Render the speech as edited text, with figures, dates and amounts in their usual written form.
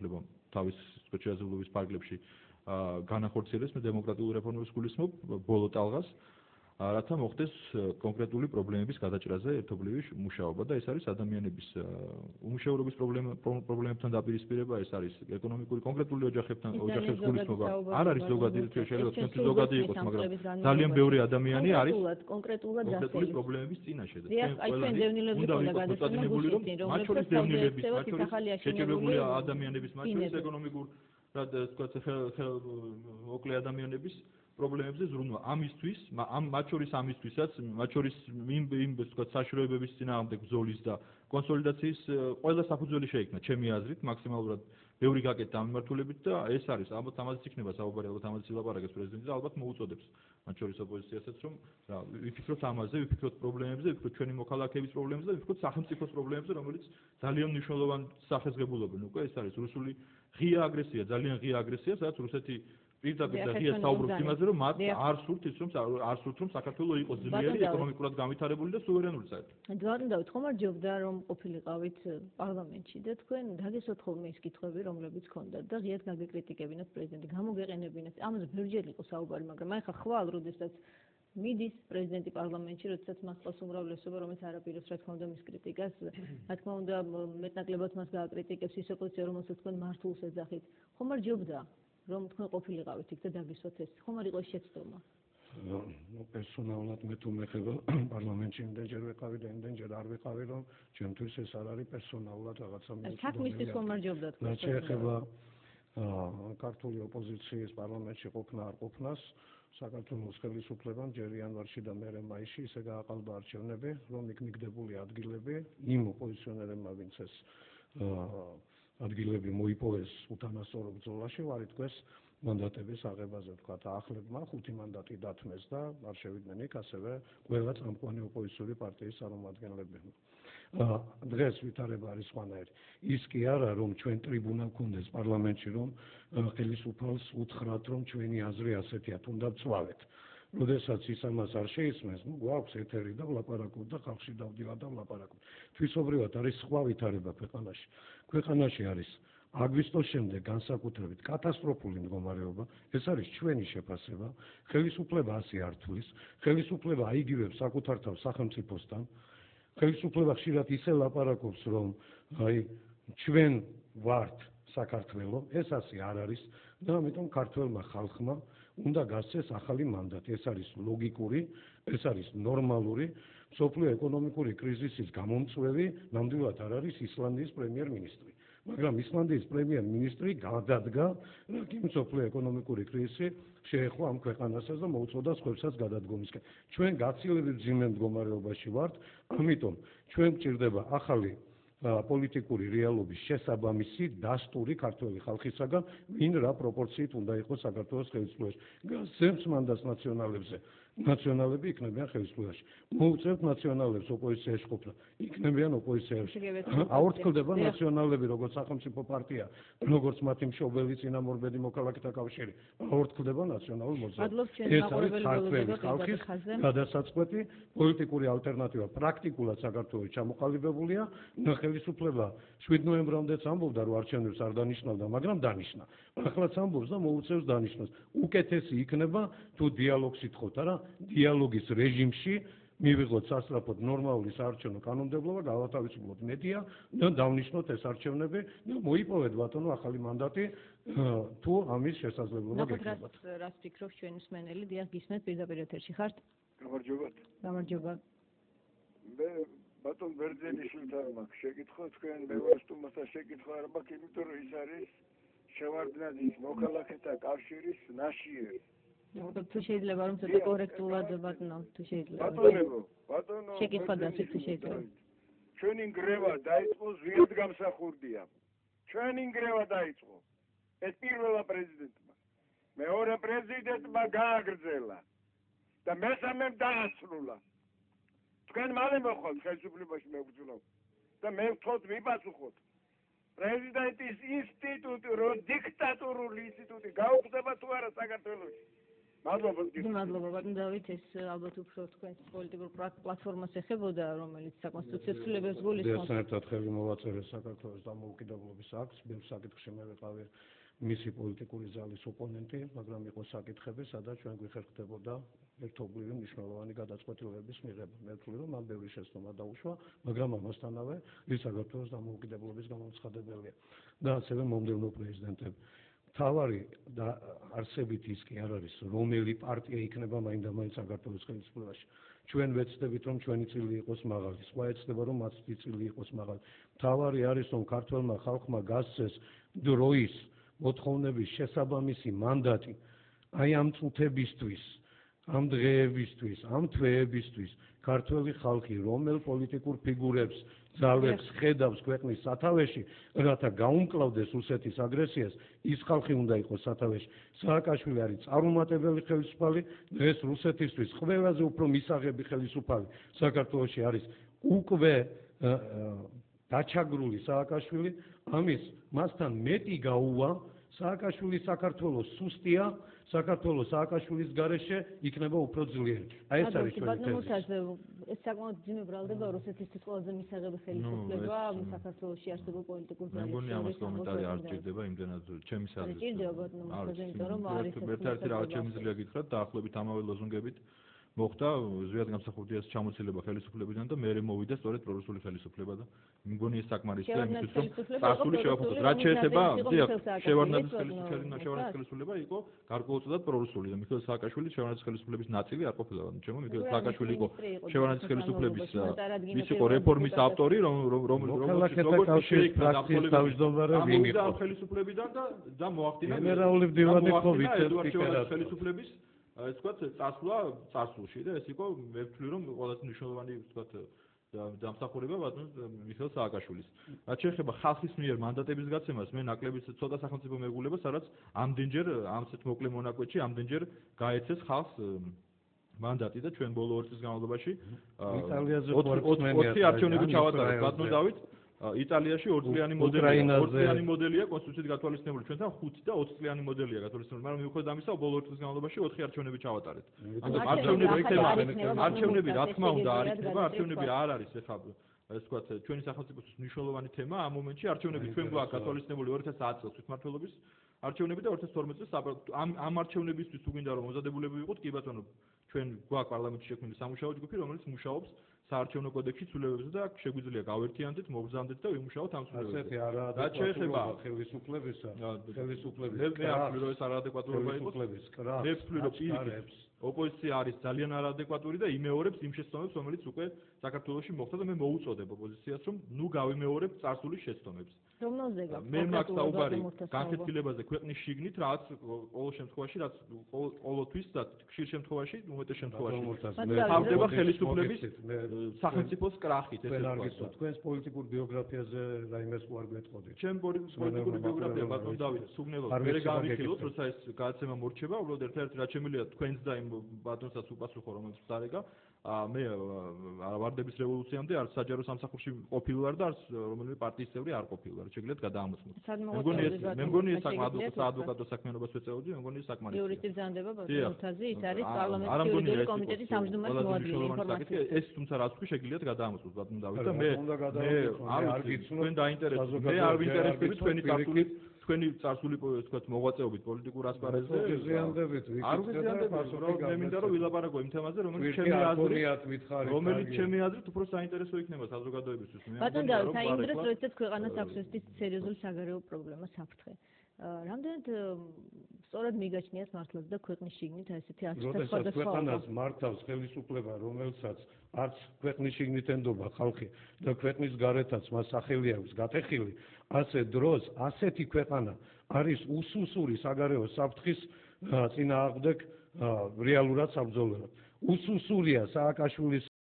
განმანათლება თავის შეხედულების ფარგლებში განახორციელებს მე დემოკრატიული რეფორმების გულისხმობ ბოლო ტალღას რათა მოხდეს კონკრეტული პრობლემების გადაჭრაზე ერთობლივი მუშაობა და ეს არის ადამიანების უმუშევრობის პრობლემებთან დაპირისპირება, ეს არის ეკონომიკური კონკრეტული ოჯახების გულისხმობა. არ არის ზოგადი, შეიძლება თქვენთვის ზოგადი იყოს, მაგრამ ძალიან ბევრი ადამიანი არის კონკრეტულად დასწრებული პრობლემების წინაშე და უნდა ვიყოს მოწადინებული, რომ მათ შორის დევნილების, მათ შორის შეჭრებული ადამიანების, მათ შორის ეკონომიკურ მოკლე ადამიანების პრობლემებზე ზრუნვა ამისთვის, მათ შორის ამისთვისაც, მათ შორის იმ საშუალებების წინააღმდეგ ბრძოლის და კონსოლიდაციის ყველა საფუძველი შეიქმნა, ჩემი აზრით, მაქსიმალურად ბევრი გაკეთდა ამ მიმართულებით და ეს არის, ალბათ ამაზეც იქნება საუბარი, ალბათ ამაზეც ილაპარაკებს პრეზიდენტი და ალბათ მოუწოდებს მათ შორის ოპოზიციასაც, რომ ვიფიქროთ ამაზე, ვიფიქროთ პრობლემებზე, ვიფიქროთ ჩვენი მოქალაქეების პრობლემებზე და ვიფიქროთ სახელმწიფოს პრობლემებზე, რომელიც ძალიან მნიშვნელოვან სახეს ღებულობენ. უკვე ეს არის რუსული ღია აგრესია, ძალიან ღია აგრესია, სადაც რუსეთი პირდაპირ და ღია საუბრობს იმაზე, რომ მათ არ სურთ რომ საქართველოს იყოს ძლიერი, ეკონომიკურად განვითარებული და სუვერენული საერთოდ. Eduardo David, ხომარჯობდა რომ ყოფილიყავით პარლამენტში და თქვენ გაგესვათ ხოლმე ის კითხვები, რომლებიც ჰქონდათ და ღიად გაგეკრიტიკებინათ პრეზიდენტი, გამოგეყენებინათ. ამაზე ბევრჯერ იყო საუბარი, მაგრამ აი ხა ხვალ, როდესაც მიდის პრეზიდენტი პარლამენტში, როდესაც მას ყავს უმრავლესობა, რომელიც არაპირებს რა თქმა უნდა მის კრიტიკას, რა თქმა უნდა მეტნაკლებად მას გააკრიტიკებს ის ოპოზიცია, რომელსაც თქვენ მართულს ეძახით. ხომარჯობდა რომ თქვენ ყოფილიყავით იქ და დაგისვათ ეს ხომ არ იყო შეცდომა? პერსონალურად მე თუ მეხება პარლამენტში იმდენჯერ ვიყავი და იმდენჯერ არ ვიყავი, რომ ჩემთვის ეს არ არის პერსონალურად რაღაცა საქმისთვის ხომარჯობდა თქვენ. რაც შეეხება ქართული ოპოზიციის პარლამენტში ყოფნა არ ყოფნას, საქართველოს ხელისუფლებამ ჯერ იანვარში და მერე მაისში ისე გააყალბა არჩევნები, რომ იქ მიგდებული ადგილები იმ ოპოზიციონერებმა, ვინც ეს ადგილები მოიპოვეს უთანასწორო ბრძოლაში, ვარ ითქვეს მანდატების აღებაზე, თქვა ახლებმა 5 მანდატი დათმეს და არ შევიდნენ იქ ასევე ყველა წამყვანი ოპოზიციური პარტიის წარმომადგენლები. დღეს ვითარება არის სხვანაირი. ის კი არა, რომ ჩვენ ტრიბუნა გქონდეს პარლამენტში, რომ ხელისუფალს უთხრათ, რომ ჩვენი აზრი ასეთია, თუნდაც ვწვავეთ. როდესაც ის ამას არ შეისმენს, გვაქვს ეთერი და ვლაპარაკობთ და ხალხში დავდივართ და ვლაპარაკობთ. თვისობრივად არის სხვა ვითარება ქვეყანაში. ქვეყანაში არის აგვისტოს შემდეგ განსაკუთრებით კატასტროფული მდგომარეობა, ეს არის ჩვენი შეფასება, ხელისუფლება ასე არ თვლის, ხელისუფლება აიგივებს საკუთარ თავს სახელმწიფოსთან, ხელისუფლება ხშირად ისე ლაპარაკობს, რომ აი ჩვენ ვართ საქართველო, ეს ასე არ არის და ამიტომ ქართველმა ხალხმა უნდა გასცეს ახალი მანდატი. ეს არის ლოგიკური, ეს არის ნორმალური, მსოფლიო ეკონომიკური კრიზისის გამომწვევი ნამდვილად არ არის ისლანდიის პრემიერ-მინისტრი. მაგრამ ისლანდიის პრემიერ-მინისტრი გადადგა, რომ მსოფლიო ეკონომიკური კრიზისი შეეხო ამ ქვეყანასაც და მოუწოდა სხვებსაც გადადგომისკენ. ჩვენ გაცილებით მძიმე მდგომარეობაში ვართ, ამიტომ ჩვენ გვჭირდება ახალი პოლიტიკური რეალობის შესაბამისი დასტური ქართველი ხალხისაგან, ვინ რა პროპორციით უნდა იყოს საქართველოს ხელისუფლებაში. გასცემს მანდატს ნაციონალებზე. ნაციონალები იქნებიან ხელისუფლებაში. მოუწევთ ნაციონალებს ოპოზიციაში ყოფნა, იქნებიან ოპოზიციაში. აორთქლდება ნაციონალები როგორც სახელმწიფო პარტია, როგორც მათი მშობელი წინამორბედი მოქალაქეთა კავშირი, აორთქლდება ნაციონალურ მოძრაობას. ეს არის ქართველი ხალხის გადასაწყვეტი პოლიტიკური ალტერნატივა. პრაქტიკულად საქართველოს ჩამოყალიბებულია ხელისუფლება 7 ნოემბრამდეც ამბობდა, რომ არჩევნებს არ დანიშნავდა, მაგრამ დანიშნა. ახლაც ამბობს და მოუწევს დანიშნას. უკეთესი იქნება თუ დიალოგს ითხოვთ, არა? დიალოგის რეჟიმში მივიღოთ სასწრაფოდ ნორმალური საარჩევნო კანონმდებლობა, გავათავისუფლოთ მედია და დავნიშნოთ ეს არჩევნები და მოიპოვეთ ბატონო ახალი მანდატი თუ ამის შესაძლებლობა გექნებათ. რას ფიქრობს ჩვენი მსმენელი? დიახ, გისმენთ პირდაპირ ეთერში ხართ? გამარჯობათ. გამარჯობა. მე ბატონ ბერძენიშვილთან მაქვს შეკითხვა, თქვენ მევასტუმასთან შეკითხვა არ მაქვს, იმიტომ რომ ის არის შევარდნაძის მოქალაქეთა კავშირის ნაშიერი. თუ შეიძლება რომ ცოტა კორექტულად ბატონო, თუ შეიძლება. ბატონო, შეკითხვა დასვით თუ შეიძლება. ჩვენი ნგრევა დაიწყო ზვიად გამსახურდია. ჩვენი ნგრევა დაიწყო. ეს პირველა პრეზიდენტმა. მეორე პრეზიდენტმა გააგრძელა და მესამემ დაასრულა. თქვენ მალე მოხვალთ ხელისუფლებაში მეგრძნობ და მე ვთხოვთ მიპასუხოთ. პრეზიდენტის ინსტიტუტი, დიქტატურული ინსტიტუტი გაუხდება თუ არა საქართველოში? მადლობა. მადლობა ბატონ დავით, ეს ალბათ უფრო თქვენს პოლიტიკურ პლატფორმას ეხებოდა, რომელიც საკონსტიტუციო ცვლილებებს გულისხმობს. ერთად ხელი მოვაწერე საქართველოს დამოუკიდებლობის აქტს, იმ საკითხში მე ვიყავი მისი პოლიტიკური ზალის ოპონენტი, მაგრამ იყო საკითხები, სადაც ჩვენ გვიხერხდებოდა ერთობლივი მნიშვნელოვანი გადაწყვეტილებების მიღება. მე ვთვლი, რომ ამ ბევრი შეცდომა დაუშვა, მაგრამ ამასთანავე ის საქართველოს დამოუკიდებლობის გამოცხადებელია და ასევე მომდევნო პრეზიდენტები. თავარი და არსებით ის კი არ არის, რომელი პარტია იქნება მაინდა-მაინც საქართველოს ხელისუფლებაში. ჩვენ ვეცდებით, რომ ჩვენი წილი იყოს მაღალი, სხვა ეცდება, რომ მათი წილი იყოს მაღალი. თავარი არის, რომ ქართველმა ხალხმა გასცეს დროის მოთხოვნების შესაბამისი მანდატი აი ამ წუთებისთვის, ამ დღეებისთვის, ამ თვეებისთვის ქართველი ხალხი რომელ პოლიტიკურ ფიგურებს ძალებს ხედავს ქვეყნის სათავეში, რათა გაუმკლავდეს რუსეთის აგრესიას, ის ხალხი უნდა იყოს სათავეში. სააკაშვილი არის წარუმატებელი ხელისუფალი, დღეს რუსეთისთვის ყველაზე უფრო მისაღები ხელისუფალი საქართველოში არის უკვე დაჩაგრული სააკაშვილი, ამის მასთან მეტი გაუვა სააკაშვილი საქართველოს სუსტია, საქართველოს სააკაშვილის გარეშე იქნება უფრო ძლიერი. აი ეს არის ჩვენი თეზისი. ეს საკმაოდ ძიმე ბრალდება რუსეთისთვის ყველაზე მისაღები ხელისუფლება საქართველოში არსებულ პოლიტიკურ ძალებს. მე მგონი ამას კომენტარი არ ჭირდება იმდენად ჩემი აზრით. ჭირდება ბატონო მოსაზე, იმიტომ რომ არის ერთ-ერთი რაღაც შემიძლია გითხრათ დაახლოებით ამავე ლოზუნგებით მოხდა ზვიად გამსახურდიას ჩამოცილება ხელისუფლებიდან და მერე მოვიდა სწორედ პრორუსული ხელისუფლება და მგონი ეს საკმარისია იმისთვის რომ წარსული შევაფუძნოთ. რაც შეეხება შევარდნაძის ხელისუფლება იყო გარკვეულწილად პრორუსული და მიხეილ სააკაშვილი შევარდნაძის ხელისუფლების ნაწილი არ ყოფილა. ჩემო მიხეილ სააკაშვილი იყო შევარდნაძის ხელისუფლების ის იყო რეფორმის ავტორი რომელიც როგორც შეიქმნა ამ ხელისუფლებიდან და მოახდინა გენერალური მდივანი ხო ვიცე-სპიკერად ხელისუფლების ეს ვთქვათ წარსულში და ეს იყო მე ვთვლი რომ ყველაზე მნიშვნელოვანი ვთქვათ დამსახურება ბატონ მიხეილ სააკაშვილის. რაც შეეხება ხალხის მიერ მანდატების გაცემას, მე ნაკლები ცოტა სახელმწიფო მეგულება, სადაც ამდენჯერ ამცეთ მოკლე მონაკვეთში ამდენჯერ გაეცეს ხალხს მანდატი და ჩვენ ბოლო 2 წლის განმავლობაში 4 არჩევნები ჩავატარეთ ბატონ დავით. იტალიაში 2 წლიანი მოდელია კონსტიტუციით გათვალისწინებული, ჩვენთან 5 და 20 წლიანი მოდელია გათვალისწინებული, მაგრამ მიუხედავად ამისა ბოლო 2 წლის განმავლობაში 4 არჩევნები ჩავატარეთ. არჩევნები რა თქმა უნდა არ იქნება, არჩევნები არ არის ეხლა ეს ვთქვათ ჩვენი სახელმწიფოსთვის მნიშვნელოვანი თემა ამ მომენტში არჩევნები ჩვენ გვაქვს გათვალისწინებული 2010 წელს თვითმმართველობის არჩევნები და 2012 წელს ამ არჩევნებისთვის თუ გინდა რომ მომზადებულები ვიყოთ კი ბატონო ჩვენ გვაქვს პარლამენტში შექმნილი სამუშაო ჯგუფი რომელიც მუშაობს საარჩევნო კოდექსში ცვლილებებზე და შეგვიძლია გავერთიანდეთ, მოგზავნდეთ და ვიმუშაოთ ამ ცვლილებებზე. ასეთი არაადეკვატურობა ხელისუფლებისა, მე არ ვთვლი რომ ეს არაადეკვატურობა იყოს. მე ვთვლი რომ პირიქით ოპოზიცია არის ძალიან არაადეკვატური და იმეორებს იმ შეცდომებს, რომელიც უკვე საქართველოში მოხდა და მე მოუწოდებ ოპოზიციას, რომ ნუ გავიმეორებ წარსული შეცდომებს. მე მაქვს საუბარი განხეთქილებაზე ქვეყნის შიგნით, რაც ყოველ შემთხვევაში, რაც ყოველთვის და ხშირ შემთხვევაში, უმეტეს შემთხვევაში თავდება ხელისუფლების სახელმწიფოს კრახით, ესე ვთქვათ. თქვენს პოლიტიკურ ბიოგრაფიაზე რაიმეს უარ გვეტყოდით. ჩემ პოლიტიკური ბიოგრაფია ბატონ დავით სუგნელოვ მე გავიხილოთ, როცა ეს გადაცემა მორჩება, უბრალოდ ერთ-ერთი რაც შემიძლია თქვენს და იმ ბატონსაც უპასუხო, რომელიც დარეგა. მე ვარდების რევოლუციამდე არც საჯარო სამსახურში ყოფილი ვარ და არც რომელიმე პარტიის წევრი არ ყოფილი ვარ. შეგიძლიათ გადაამოწმოთ. მე მგონი ეს საადვოკატო საქმიანობას ვეწეოდი, მე მგონი ეს საკმარისია. იურისტი ბრძანდება ბატონ უთაზი, ის არის პარლამენტის იურიდიული კომიტეტის სამჯდომარის მოადგილე ინფორმაცია. ეს თუმცა რაც თქვი შეგიძლიათ გადაამოწმოთ ბატონ დავით და მე არ გიცნობ თქვენ დაინტერესებთ. მე არ ვინტერესდები თქვენი წარსული ვთქვათ მოღვაწეობით პოლიტიკურ ასპარეზზე. არ ვიზიანდებით, მე მინდა რომ ვილაპარაკო იმ თემაზე, რომელიც ჩემი აზრით უფრო საინტერესო იქნება საზოგადოებისთვის. ბატონ დავით, აი იმ დროს როდესაც ქვეყანას აქვს ეს სერიოზული საგარეო პრობლემა საფრთხე. რამდენად სწორად მიგაჩნიათ მართლაც და ქვეყნის შიგნით ესეთი როდესაც ქვეყანას მართავს ხელისუფლება, რომელსაც არც ქვეყნის შიგნით ენდობა ხალხი და ქვეყნის გარეთაც მას სახელი აქვს გატეხილი, ასე დროს ასეთი ქვეყანა არის უსუსური საგარეო საფრთხის წინააღმდეგ რეალურად საბრძოლველად. უსუსურია სააკაშვილის